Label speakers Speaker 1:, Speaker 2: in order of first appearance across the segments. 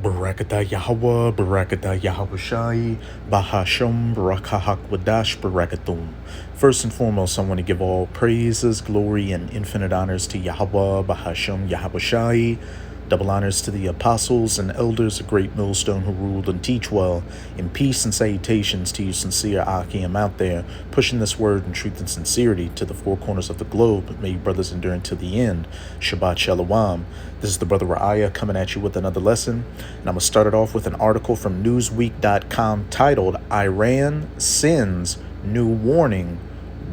Speaker 1: Barakatah Yahweh, Barakatah Yahawashi, Bahasham, Barakahak Barakatum. First and foremost, I want to give all praises, glory, and infinite honors to Yahweh, Bahasham, Yahawashi. Double honors to the apostles and elders of Great Millstone who ruled and teach well. In peace and salutations to you sincere Akim out there, pushing this word in truth and sincerity to the four corners of the globe. May you brothers endure until the end. Shabbat Shalom. This is the brother Ra'aya coming at you with another lesson. And I'm going to start it off with an article from Newsweek.com titled, Iran Sends New Warning,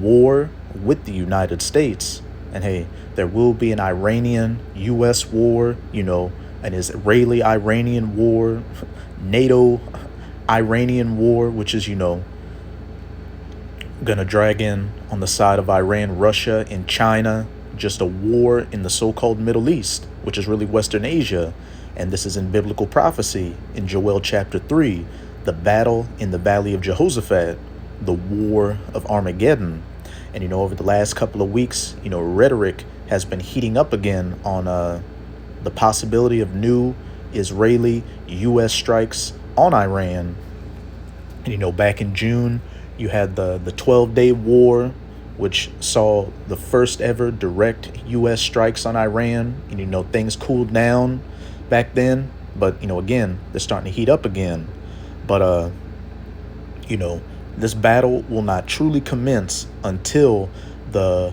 Speaker 1: War with the United States. And hey, there will be an Iranian-U.S. war, an Israeli-Iranian war, NATO-Iranian war, which is, going to drag in on the side of Iran, Russia, and China, just a war in the so-called Middle East, which is really Western Asia. And this is in biblical prophecy in Joel chapter 3, the battle in the valley of Jehoshaphat, the war of Armageddon. And, over the last couple of weeks, rhetoric has been heating up again on the possibility of new Israeli-U.S. strikes on Iran. And, back in June, you had the 12-day war, which saw the first ever direct U.S. strikes on Iran. And, things cooled down back then. But, again, they're starting to heat up again. But, this battle will not truly commence until the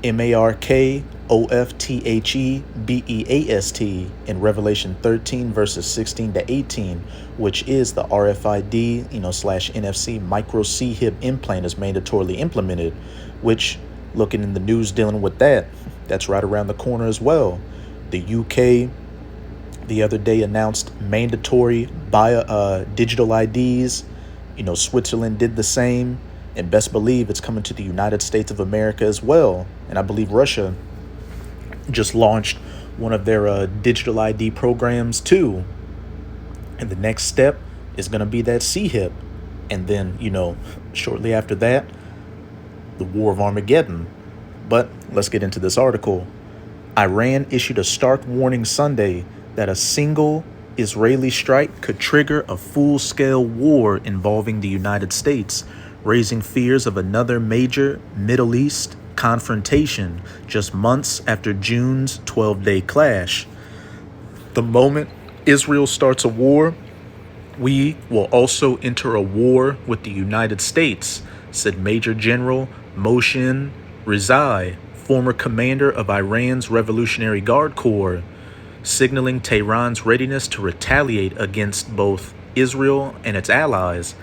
Speaker 1: MARKOFTHEBEAST in Revelation 13 verses 16 to 18, which is the RFID, / NFC micro C-hip implant is mandatorily implemented, which, looking in the news dealing with that's right around the corner as well. The UK the other day announced mandatory digital IDs. Switzerland did the same, and best believe it's coming to the United States of America as well. And I believe Russia just launched one of their digital ID programs too. And the next step is going to be that C-hip. And then, shortly after that, the War of Armageddon. But let's get into this article. Iran issued a stark warning Sunday that a single Israeli strike could trigger a full-scale war involving the United States, raising fears of another major Middle East confrontation just months after June's 12-day clash. The moment Israel starts a war, we will also enter a war with the United States, said Major General Mohsen Rezai, former commander of Iran's Revolutionary Guard Corps, signaling Tehran's readiness to retaliate against both Israel and its allies.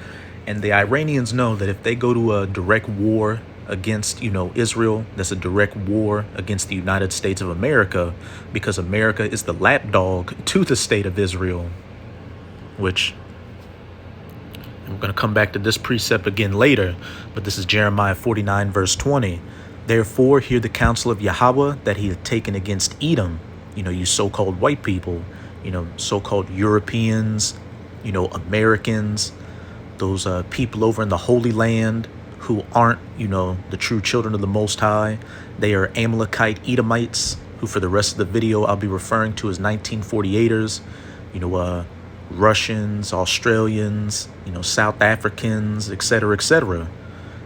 Speaker 1: And the Iranians know that if they go to a direct war against, Israel, that's a direct war against the United States of America, because America is the lapdog to the state of Israel, which I'm going to come back to this precept again later, but this is Jeremiah 49, verse 20. Therefore, hear the counsel of Yahweh that he had taken against Edom, you so-called white people, so-called Europeans, Americans, those people over in the Holy Land who aren't, the true children of the Most High. They are Amalekite Edomites, who for the rest of the video I'll be referring to as 1948ers, Russians, Australians, South Africans, etc., etc.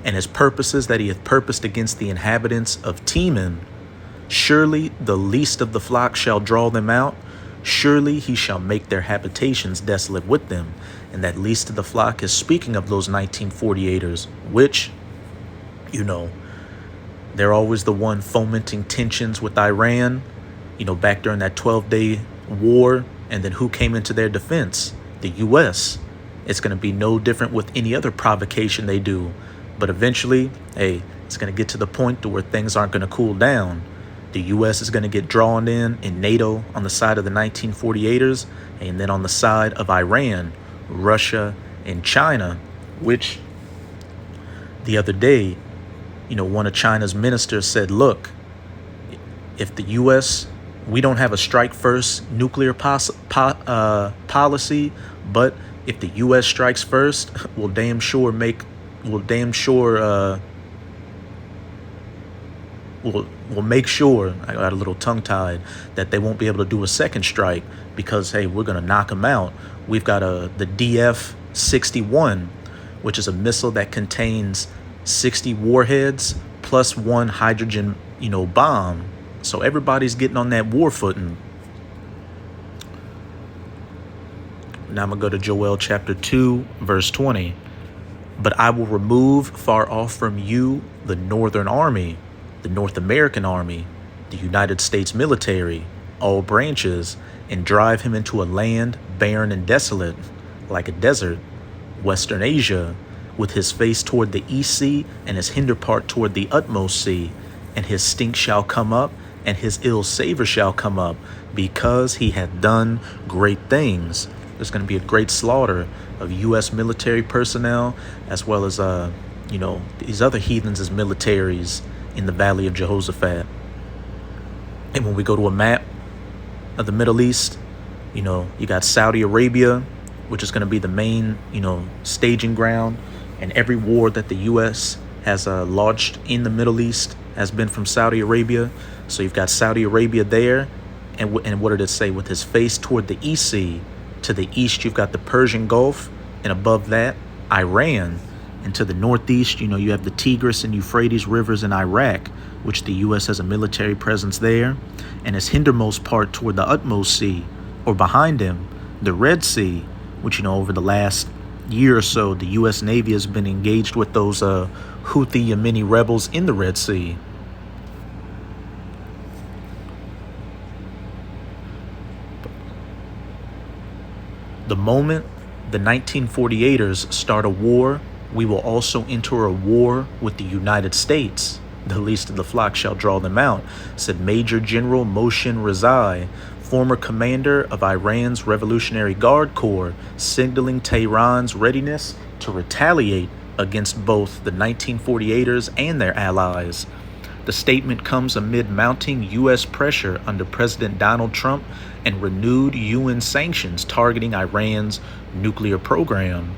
Speaker 1: And his purposes that he hath purposed against the inhabitants of Teman, surely the least of the flock shall draw them out. Surely he shall make their habitations desolate with them. And that least of the flock is speaking of those 1948ers, which, they're always the one fomenting tensions with Iran, back during that 12-day war. And then who came into their defense? The U.S. It's going to be no different with any other provocation they do. But eventually, it's going to get to the point to where things aren't going to cool down. The U.S. is going to get drawn in NATO on the side of the 1948ers, and then on the side of Iran, Russia, and China, which the other day, one of China's ministers said, look, if the U.S., we don't have a strike first nuclear policy, but if the U.S. strikes first, we'll damn sure we'll make sure, I got a little tongue-tied, that they won't be able to do a second strike, because, hey, we're going to knock them out. We've got the DF-61, which is a missile that contains 60 warheads plus one hydrogen, bomb. So everybody's getting on that war footing. Now I'm going to go to Joel chapter 2, verse 20. But I will remove far off from you the Northern Army, the North American Army, the United States military, all branches, and drive him into a land barren and desolate, like a desert, Western Asia, with his face toward the east sea and his hinder part toward the utmost sea. And his stink shall come up, and his ill savor shall come up, because he hath done great things. There's going to be a great slaughter of U.S. military personnel, as well as, these other heathens as militaries in the Valley of Jehoshaphat. And when we go to a map of the Middle East, you got Saudi Arabia, which is going to be the main, staging ground. And every war that the U.S. has launched in the Middle East has been from Saudi Arabia. So you've got Saudi Arabia there. And what did it say? With his face toward the East Sea. To the east, you've got the Persian Gulf, and above that, Iran. And to the northeast, you have the Tigris and Euphrates rivers in Iraq, which the U.S. has a military presence there. And his hindermost part toward the utmost sea, or behind him, the Red Sea, which, over the last year or so, the U.S. Navy has been engaged with those Houthi Yemeni rebels in the Red Sea. The moment the 1948ers start a war, we will also enter a war with the United States. The least of the flock shall draw them out, said Major General Mohsen Rezai, former commander of Iran's Revolutionary Guard Corps, signaling Tehran's readiness to retaliate against both the 1948ers and their allies. The statement comes amid mounting U.S. pressure under President Donald Trump and renewed UN sanctions targeting Iran's nuclear program.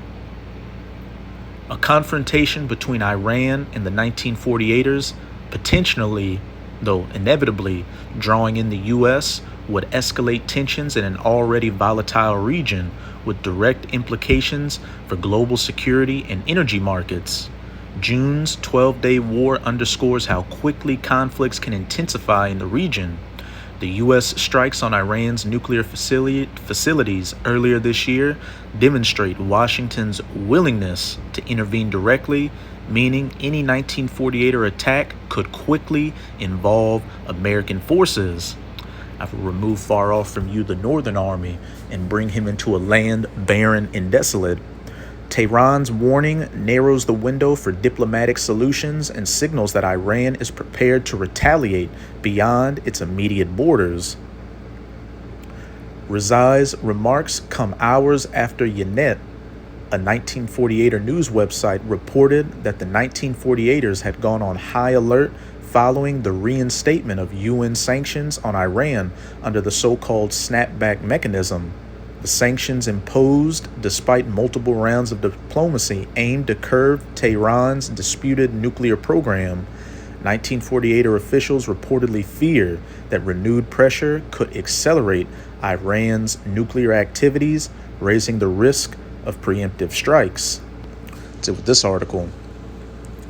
Speaker 1: A confrontation between Iran and the 1948ers, potentially, though inevitably, drawing in the U.S., would escalate tensions in an already volatile region with direct implications for global security and energy markets. June's 12-day war underscores how quickly conflicts can intensify in the region. The U.S. strikes on Iran's nuclear facilities earlier this year demonstrate Washington's willingness to intervene directly, meaning any 1948er attack could quickly involve American forces. I will remove far off from you the Northern Army and bring him into a land barren and desolate. Tehran's warning narrows the window for diplomatic solutions and signals that Iran is prepared to retaliate beyond its immediate borders. Rezai's remarks come hours after Ynet, a 1948er news website, reported that the 1948ers had gone on high alert following the reinstatement of UN sanctions on Iran under the so-called snapback mechanism. The sanctions imposed despite multiple rounds of diplomacy aimed to curb Tehran's disputed nuclear program. 1948er officials reportedly fear that renewed pressure could accelerate Iran's nuclear activities, raising the risk of preemptive strikes. That's it with this article.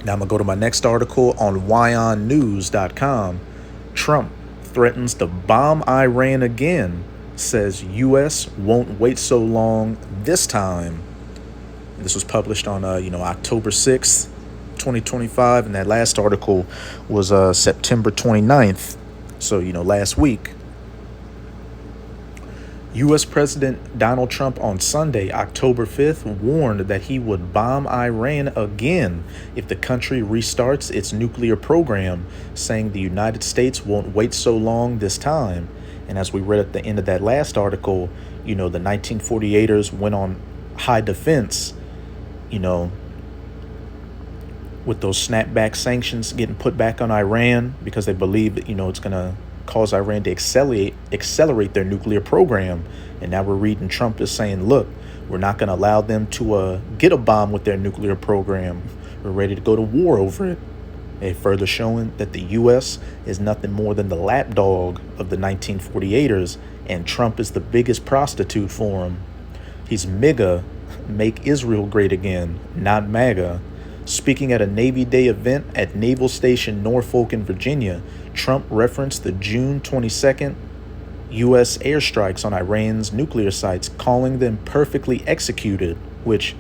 Speaker 1: Now I'm going to go to my next article on wyonnews.com. Trump threatens to bomb Iran again. Says U.S. won't wait so long this time. This was published on, October 6th, 2025. And that last article was September 29th. So, last week. U.S. President Donald Trump on Sunday, October 5th, warned that he would bomb Iran again if the country restarts its nuclear program, saying the United States won't wait so long this time. And as we read at the end of that last article, the 1948ers went on high defense, with those snapback sanctions getting put back on Iran because they believe that, it's going to cause Iran to accelerate their nuclear program. And now we're reading Trump is saying, look, we're not going to allow them to get a bomb with their nuclear program. We're ready to go to war over it. further showing that the U.S. is nothing more than the lapdog of the 1948ers, and Trump is the biggest prostitute for him. He's MIGA, Make Israel Great Again, not MAGA. Speaking at a Navy Day event at Naval Station Norfolk in Virginia, Trump referenced the June 22nd U.S. airstrikes on Iran's nuclear sites, calling them perfectly executed, which,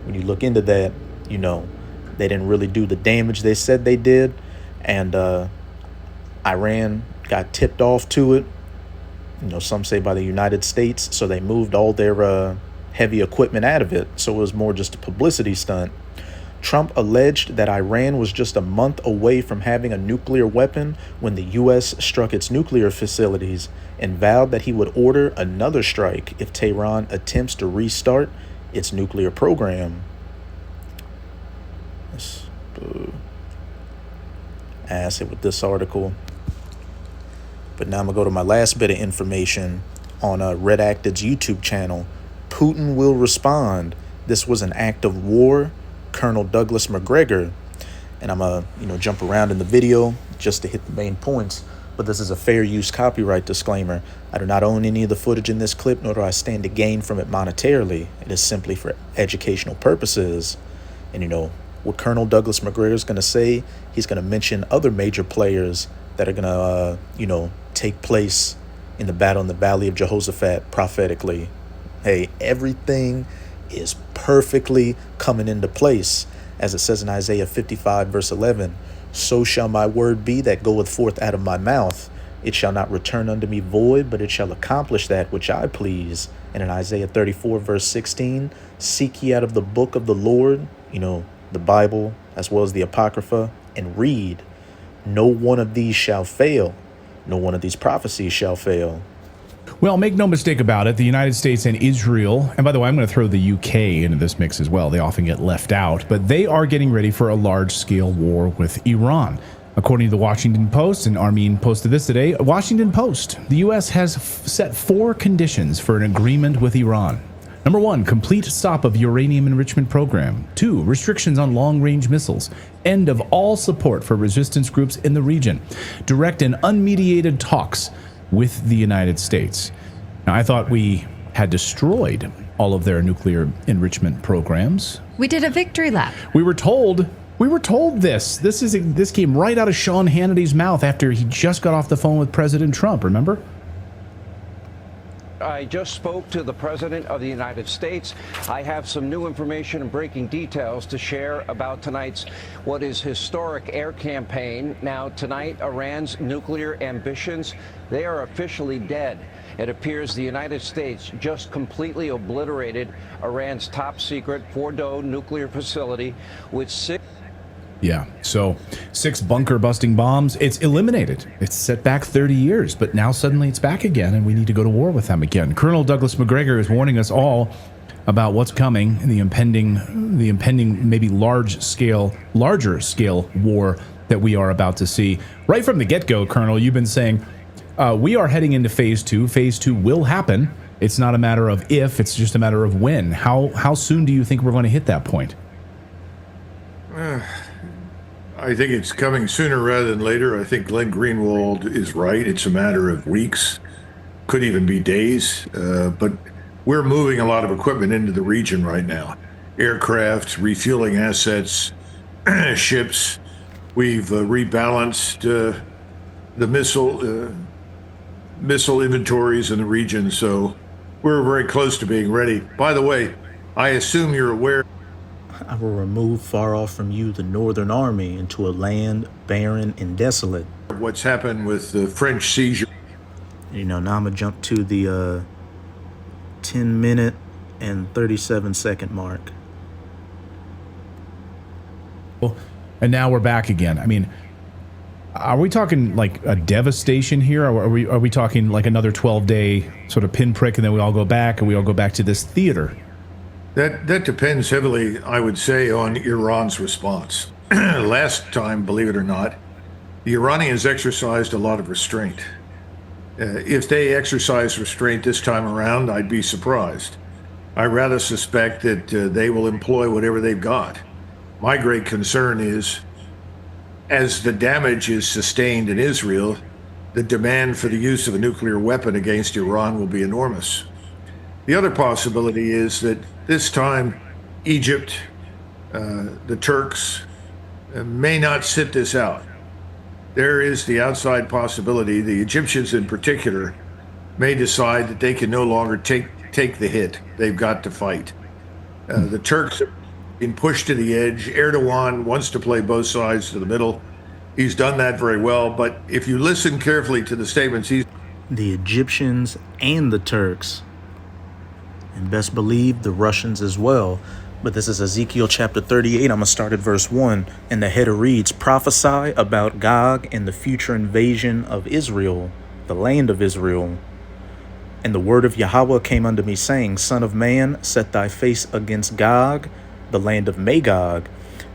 Speaker 1: when you look into that, they didn't really do the damage they said they did, and Iran got tipped off to it, some say by the United States, so they moved all their heavy equipment out of it, so it was more just a publicity stunt. Trump alleged that Iran was just a month away from having a nuclear weapon when the U.S. struck its nuclear facilities, and vowed that he would order another strike if Tehran attempts to restart its nuclear program. Let's ass it with this article. But now I'm going to go to my last bit of information on Redacted's YouTube channel. Putin will respond. This was an act of war. Colonel Douglas McGregor. And I'm going to jump around in the video just to hit the main points. But this is a fair use copyright disclaimer. I do not own any of the footage in this clip, nor do I stand to gain from it monetarily. It is simply for educational purposes. And what Colonel Douglas McGregor is going to say, he's going to mention other major players that are going to, take place in the battle in the Valley of Jehoshaphat prophetically. Hey, everything is perfectly coming into place. As it says in Isaiah 55, verse 11, so shall my word be that goeth forth out of my mouth. It shall not return unto me void, but it shall accomplish that which I please. And in Isaiah 34, verse 16, seek ye out of the book of the Lord, the Bible, as well as the Apocrypha, and read. No one of these shall fail. No one of these prophecies shall fail.
Speaker 2: Well, make no mistake about it, the United States and Israel, and by the way, I'm going to throw the UK into this mix as well. They often get left out, but they are getting ready for a large-scale war with Iran. According to the Washington Post, and Armin posted this today, Washington Post, the U.S. has set 4 conditions for an agreement with Iran. Number 1, complete stop of uranium enrichment program. 2, restrictions on long-range missiles. End of all support for resistance groups in the region. Direct and unmediated talks with the United States. Now, I thought we had destroyed all of their nuclear enrichment programs.
Speaker 3: We did a victory lap.
Speaker 2: We were told this. This came right out of Sean Hannity's mouth after he just got off the phone with President Trump, remember?
Speaker 4: I just spoke to the President of the United States. I have some new information and breaking details to share about tonight's what is historic air campaign. Now, tonight, Iran's nuclear ambitions, they are officially dead. It appears the United States just completely obliterated Iran's top secret Fordow nuclear facility with 6...
Speaker 2: Yeah, so 6 bunker-busting bombs, it's eliminated. It's set back 30 years, but now suddenly it's back again, and we need to go to war with them again. Colonel Douglas McGregor is warning us all about what's coming, the impending maybe larger scale war that we are about to see. Right from the get-go, Colonel, you've been saying, we are heading into Phase 2. Phase 2 will happen. It's not a matter of if, it's just a matter of when. How soon do you think we're going to hit that point?
Speaker 5: I think it's coming sooner rather than later. I think Glenn Greenwald is right. It's a matter of weeks, could even be days. But we're moving a lot of equipment into the region right now. Aircraft, refueling assets, ships. We've rebalanced the missile inventories in the region. So we're very close to being ready. By the way, I assume you're aware.
Speaker 1: I will remove far off from you the Northern Army into a land barren and desolate.
Speaker 5: What's happened with the French seizure?
Speaker 1: Now I'm going to jump to the 10-minute and 37-second mark.
Speaker 2: Well, and now we're back again. I mean, are we talking like a devastation here? Or are we talking like another 12-day sort of pinprick and then we all go back and we all go back to this theater?
Speaker 5: That depends heavily, I would say, on Iran's response. Last time, believe it or not, the Iranians exercised a lot of restraint. If they exercise restraint this time around, I'd be surprised. I rather suspect that they will employ whatever they've got. My great concern is as the damage is sustained in Israel, the demand for the use of a nuclear weapon against Iran will be enormous. The other possibility is that this time Egypt, the Turks, may not sit this out. There is the outside possibility, the Egyptians in particular, may decide that they can no longer take the hit. They've got to fight. The Turks have been pushed to the edge. Erdogan wants to play both sides to the middle. He's done that very well. But if you listen carefully to the statements,
Speaker 1: The Egyptians and the Turks, and best believe the Russians as well. But this is Ezekiel chapter 38. I'm going to start at verse 1. And the header reads, prophesy about Gog and the future invasion of Israel, the land of Israel. And the word of Yahweh came unto me, saying, Son of man, set thy face against Gog, the land of Magog.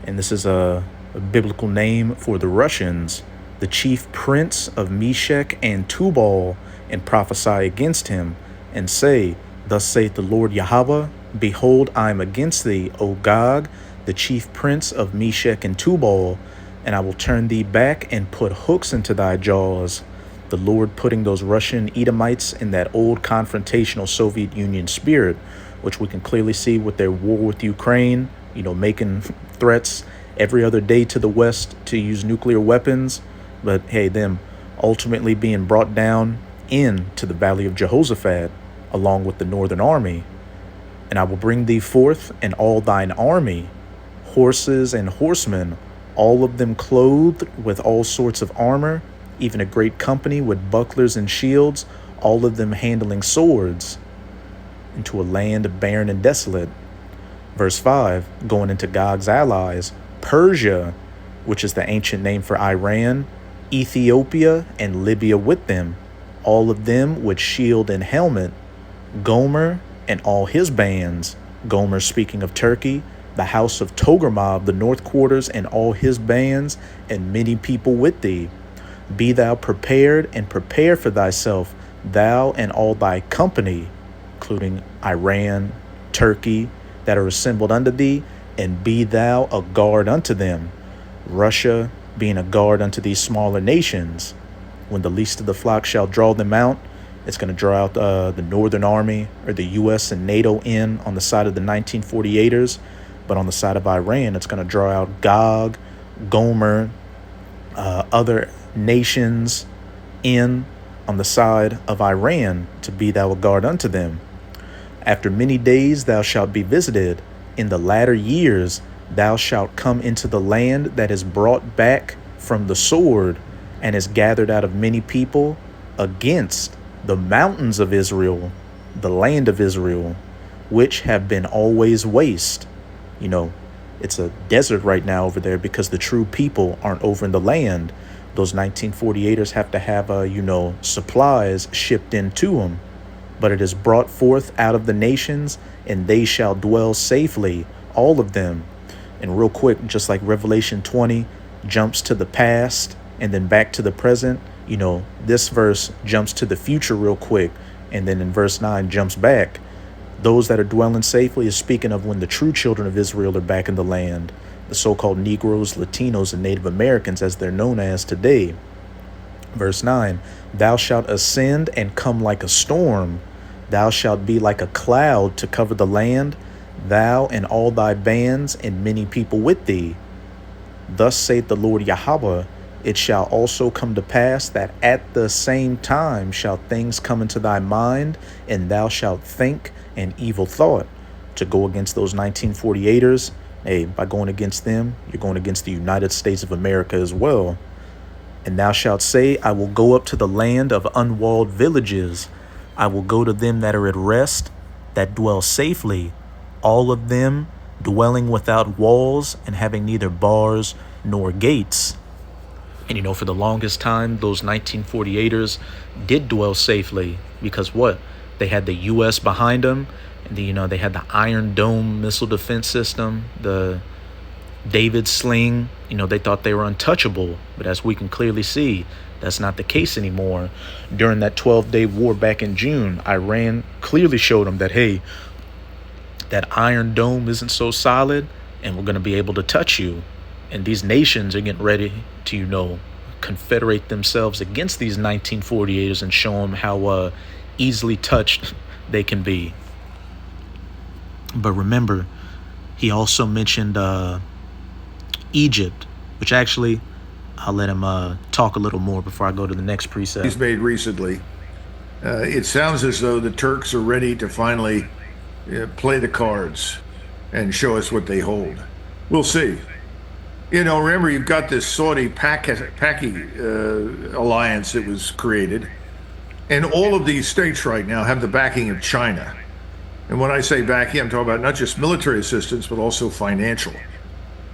Speaker 1: And this is a biblical name for the Russians, the chief prince of Meshech and Tubal, and prophesy against him, and say, Thus saith the Lord Yahweh, Behold, I am against thee, O Gog, the chief prince of Meshech and Tubal, and I will turn thee back and put hooks into thy jaws. The Lord putting those Russian Edomites in that old confrontational Soviet Union spirit, which we can clearly see with their war with Ukraine, making threats every other day to the West to use nuclear weapons. But hey, them ultimately being brought down into the valley of Jehoshaphat, along with the northern army. And I will bring thee forth and all thine army, horses and horsemen, all of them clothed with all sorts of armor, even a great company with bucklers and shields, all of them handling swords, into a land barren and desolate. Verse 5, going into Gog's allies, Persia, which is the ancient name for Iran, Ethiopia, and Libya with them, all of them with shield and helmet, Gomer and all his bands, Gomer speaking of Turkey, the house of Togarmah, the north quarters, and all his bands, and many people with thee. Be thou prepared, and prepare for thyself, thou and all thy company, including Iran, Turkey, that are assembled unto thee, and be thou a guard unto them. Russia being a guard unto these smaller nations. When the least of the flock shall draw them out, it's going to draw out the Northern Army or the U.S. and NATO in on the side of the 1948ers. But on the side of Iran, it's going to draw out Gog, Gomer, other nations in on the side of Iran to be thou a guard unto them. After many days thou shalt be visited. In the latter years thou shalt come into the land that is brought back from the sword and is gathered out of many people against the mountains of Israel, the land of Israel, which have been always waste. It's a desert right now over there because the true people aren't over in the land. Those 1948ers have to have, supplies shipped into them. But it is brought forth out of the nations, and they shall dwell safely, all of them. And real quick, just like Revelation 20 jumps to the past and then back to the present, this verse jumps to the future real quick, and then in verse 9 jumps back. Those that are dwelling safely is speaking of when the true children of Israel are back in the land, the so-called Negroes, Latinos, and Native Americans, as they're known as today. Verse 9, thou shalt ascend and come like a storm. Thou shalt be like a cloud to cover the land, thou and all thy bands and many people with thee. Thus saith the Lord Yahweh, it shall also come to pass that at the same time shall things come into thy mind, and thou shalt think an evil thought to go against those 1948ers. Hey, by going against them, you're going against the United States of America as well. And thou shalt say, I will go up to the land of unwalled villages. I will go to them that are at rest, that dwell safely, all of them dwelling without walls and having neither bars nor gates. And for the longest time, those 1948ers did dwell safely because what? They had the U.S. behind them, and they had the Iron Dome missile defense system, the David Sling. They thought they were untouchable, but as we can clearly see, that's not the case anymore. During that 12-day war back in June, Iran clearly showed them that, hey, that Iron Dome isn't so solid, and we're going to be able to touch you. And these nations are getting ready to, confederate themselves against these 1948ers and show them how easily touched they can be. But remember, he also mentioned Egypt, which actually I'll let him talk a little more before I go to the next precept.
Speaker 5: He's made recently. It sounds as though the Turks are ready to finally play the cards and show us what they hold. We'll see. Remember, you've got this Saudi-Paki alliance that was created, and all of these states right now have the backing of China. And when I say backing, I'm talking about not just military assistance, but also financial.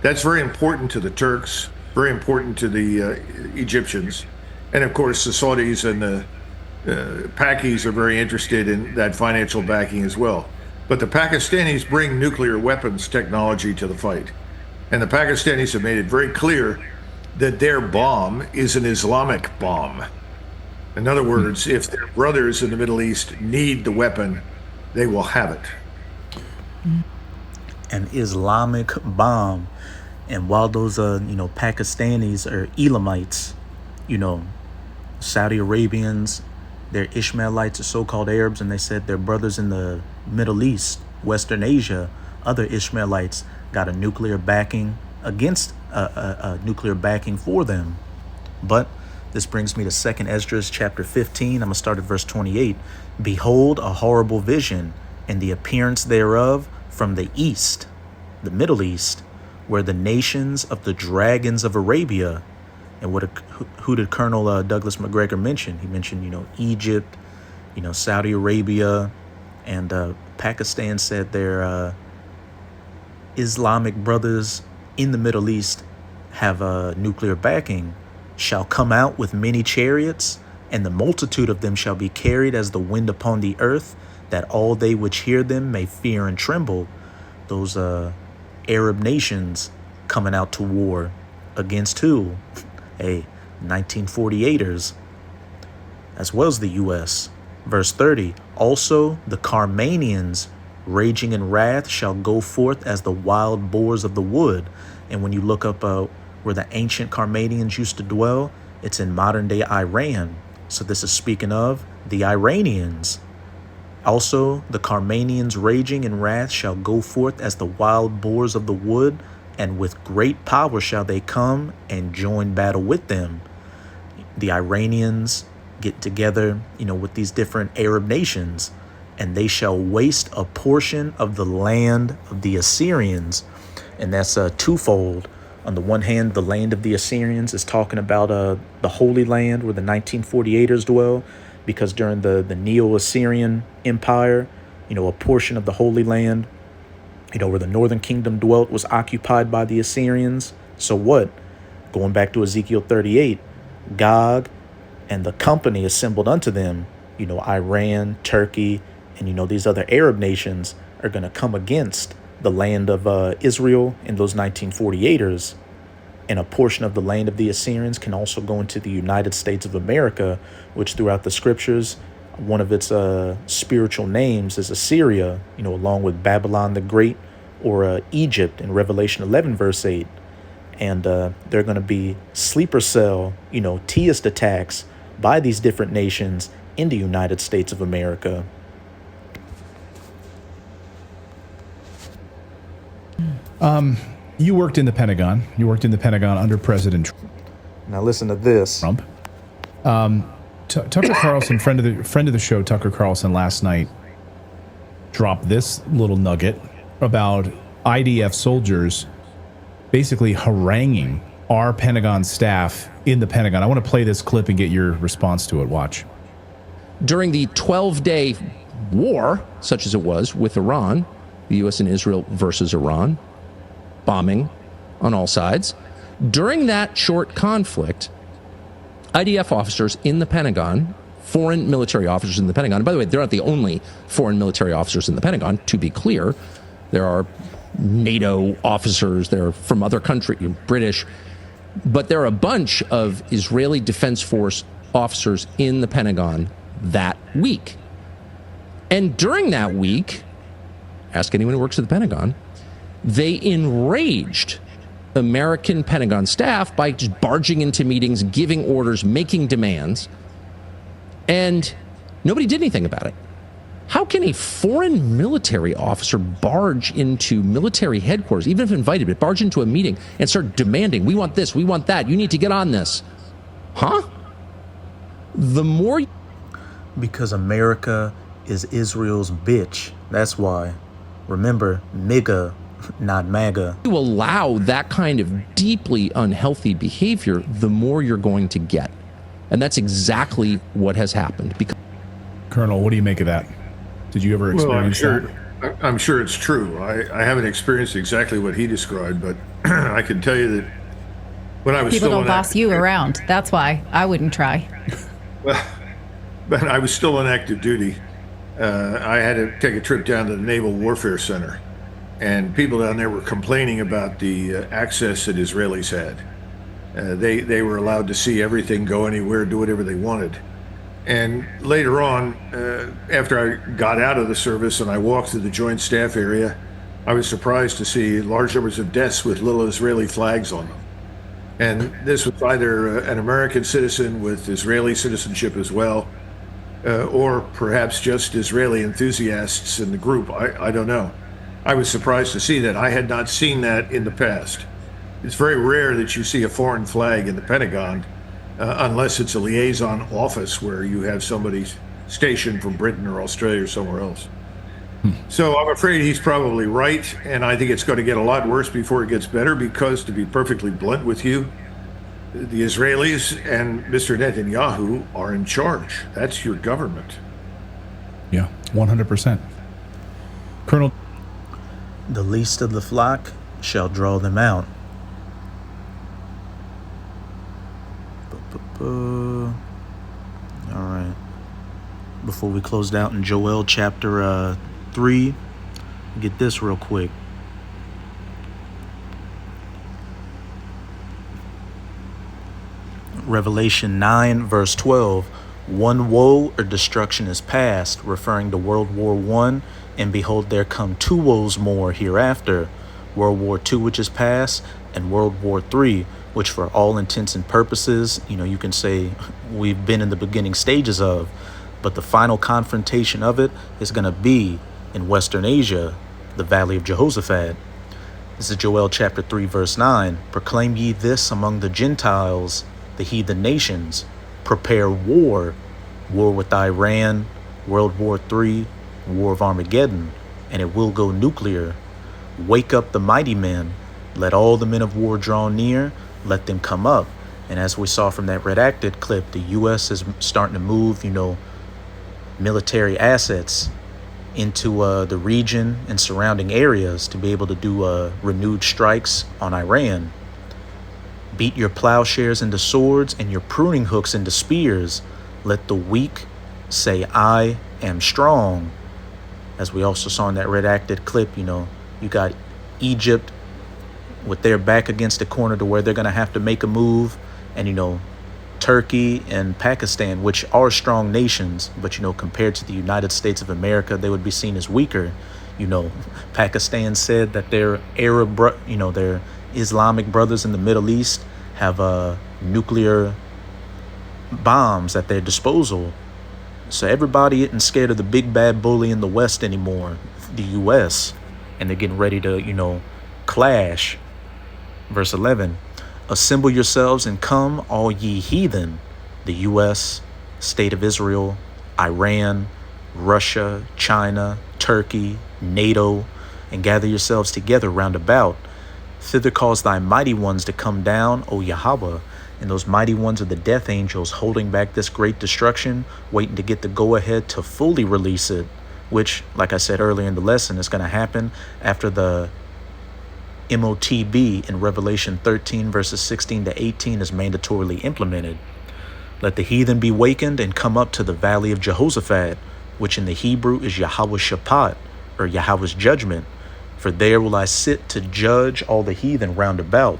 Speaker 5: That's very important to the Turks, very important to the Egyptians. And of course, the Saudis and the Pakis are very interested in that financial backing as well. But the Pakistanis bring nuclear weapons technology to the fight. And the Pakistanis have made it very clear that their bomb is an Islamic bomb. In other words, if their brothers in the Middle East need the weapon, they will have it.
Speaker 1: An Islamic bomb. And while those, Pakistanis are Elamites, Saudi Arabians, they're Ishmaelites or so-called Arabs, and they said their brothers in the Middle East, Western Asia, other Ishmaelites, got a nuclear backing against a nuclear backing for them. But this brings me to 2 Esdras chapter 15. I'm going to start at verse 28. Behold, a horrible vision, and the appearance thereof from the east, the Middle East, where the nations of the dragons of Arabia, and who did Colonel Douglas McGregor mention? He mentioned, Egypt, Saudi Arabia, and Pakistan said their Islamic brothers in the Middle East have nuclear backing, shall come out with many chariots, and the multitude of them shall be carried as the wind upon the earth, that all they which hear them may fear and tremble. Those Arab nations coming out to war against who? 1948ers, as well as the U.S. Verse 30, also the Carmanians, raging in wrath, shall go forth as the wild boars of the wood. And when you look up where the ancient Carmanians used to dwell, it's in modern-day Iran. So this is speaking of the Iranians. Also, the Carmanians raging in wrath shall go forth as the wild boars of the wood, and with great power shall they come and join battle with them. The Iranians get together, with these different Arab nations, and they shall waste a portion of the land of the Assyrians. And that's twofold. On the one hand, the land of the Assyrians is talking about the Holy Land where the 1948ers dwell, because during the Neo-Assyrian Empire, a portion of the Holy Land, where the northern kingdom dwelt, was occupied by the Assyrians. So what? Going back to Ezekiel 38, Gog and the company assembled unto them, Iran, Turkey, and, these other Arab nations are going to come against the land of Israel and those 1948ers. And a portion of the land of the Assyrians can also go into the United States of America, which throughout the scriptures, one of its spiritual names is Assyria, along with Babylon the Great or Egypt in Revelation 11, verse 8. And they're going to be sleeper cell, theist attacks by these different nations in the United States of America.
Speaker 2: You worked in the Pentagon. You worked in the Pentagon under President Trump.
Speaker 1: Now listen to this.
Speaker 2: Tucker Carlson, friend of the show, Tucker Carlson, last night dropped this little nugget about IDF soldiers basically haranguing our Pentagon staff in the Pentagon. I want to play this clip and get your response to it. Watch.
Speaker 3: During the 12-day war, such as it was with Iran, the U.S. and Israel versus Iran, bombing on all sides, during that short conflict, IDF officers in the Pentagon, foreign military officers in the Pentagon, and by the way, they're not the only foreign military officers in the Pentagon, to be clear. There are NATO officers, they're from other countries, British, but there are a bunch of Israeli Defense Force officers in the Pentagon that week. And during that week, ask anyone who works at the Pentagon, they enraged American Pentagon staff by just barging into meetings, giving orders, making demands, and nobody did anything about it. How can a foreign military officer barge into military headquarters, even if invited, but barge into a meeting and start demanding, we want this, we want that, you need to get on this? Huh? The more...
Speaker 1: Because America is Israel's bitch. That's why. Remember, nigga, not MAGA.
Speaker 3: you allow that kind of deeply unhealthy behavior, the more you're going to get. And that's exactly what has happened. Because
Speaker 2: Colonel, what do you make of that? Did you ever experience that?
Speaker 5: I'm sure it's true. I haven't experienced exactly what he described, but I can tell you that when I was
Speaker 6: People
Speaker 5: still
Speaker 6: don't boss you around. That's why I wouldn't try.
Speaker 5: But I was still on active duty. I had to take a trip down to the Naval Warfare Center, and people down there were complaining about the access that Israelis had. They were allowed to see everything, go anywhere, do whatever they wanted. And later on, after I got out of the service and I walked through the Joint Staff area, I was surprised to see large numbers of desks with little Israeli flags on them. And this was either an American citizen with Israeli citizenship as well, or perhaps just Israeli enthusiasts in the group. I don't know. I was surprised to see that. I had not seen that in the past. It's very rare that you see a foreign flag in the Pentagon, unless it's a liaison office where you have somebody stationed from Britain or Australia or somewhere else. So I'm afraid he's probably right, and I think it's going to get a lot worse before it gets better because, to be perfectly blunt with you, the Israelis and Mr. Netanyahu are in charge. That's your government.
Speaker 2: Yeah, 100%. Colonel,
Speaker 1: The least of the flock shall draw them out. All right. Before we closed out in Joel chapter 3, get this real quick. Revelation 9 verse 12. One woe or destruction is past, referring to World War I, and behold, there come two woes more hereafter, World War II, which is past, and World War III, which for all intents and purposes, you can say we've been in the beginning stages of, but the final confrontation of it is going to be in Western Asia, the Valley of Jehoshaphat. This is Joel chapter 3 verse 9. Proclaim ye this among the Gentiles, the heathen nations. Prepare war with Iran, World War III, War of Armageddon, and it will go nuclear. Wake up the mighty men. Let all the men of war draw near. Let them come up. And as we saw from that redacted clip, the U.S. is starting to move, military assets into the region and surrounding areas to be able to do renewed strikes on Iran. Beat your plowshares into swords and your pruning hooks into spears. Let the weak say, I am strong. As we also saw in that redacted clip, you got Egypt with their back against the corner to where they're going to have to make a move. And, Turkey and Pakistan, which are strong nations, but, compared to the United States of America, they would be seen as weaker. Pakistan said that their their Islamic brothers in the Middle East have nuclear bombs at their disposal. So everybody isn't scared of the big bad bully in the West anymore, the U.S., and they're getting ready to, clash. Verse 11, assemble yourselves and come, all ye heathen, the U.S., State of Israel, Iran, Russia, China, Turkey, NATO, and gather yourselves together round about. Thither cause thy mighty ones to come down, O Yahweh. And those mighty ones are the death angels holding back this great destruction, waiting to get the go-ahead to fully release it, which, like I said earlier in the lesson, is going to happen after the MOTB in Revelation 13 verses 16 to 18 is mandatorily implemented. Let the heathen be wakened and come up to the Valley of Jehoshaphat, which in the Hebrew is Yahweh Shaphat, or Yahweh's judgment. For there will I sit to judge all the heathen round about.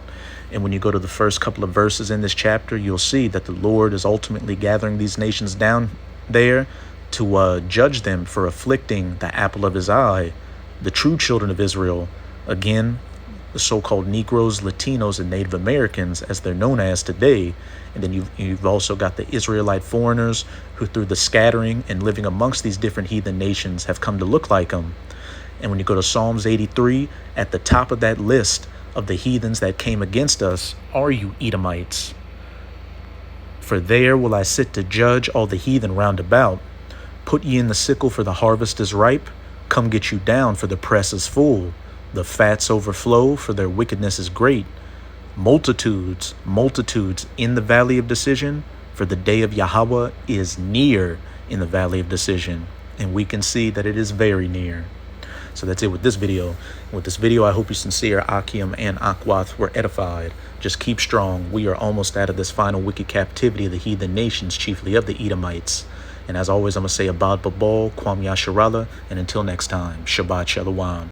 Speaker 1: And when you go to the first couple of verses in this chapter, you'll see that the Lord is ultimately gathering these nations down there to judge them for afflicting the apple of his eye, the true children of Israel. Again, the so-called Negroes, Latinos, and Native Americans, as they're known as today. And then you've also got the Israelite foreigners who, through the scattering and living amongst these different heathen nations, have come to look like them. And when you go to Psalms 83, at the top of that list of the heathens that came against us are you Edomites. For there will I sit to judge all the heathen round about. Put ye in the sickle, for the harvest is ripe. Come get you down, for the press is full. The fats overflow, for their wickedness is great. Multitudes, multitudes in the valley of decision, for the day of Yahweh is near in the valley of decision. And we can see that it is very near. So that's it with this video. With this video, I hope you sincere Akim and Akwath were edified. Just keep strong. We are almost out of this final wicked captivity of the heathen nations, chiefly of the Edomites. And as always, I'm going to say Abad Babal, Kwam Yasharallah, and until next time, Shabbat Shalom.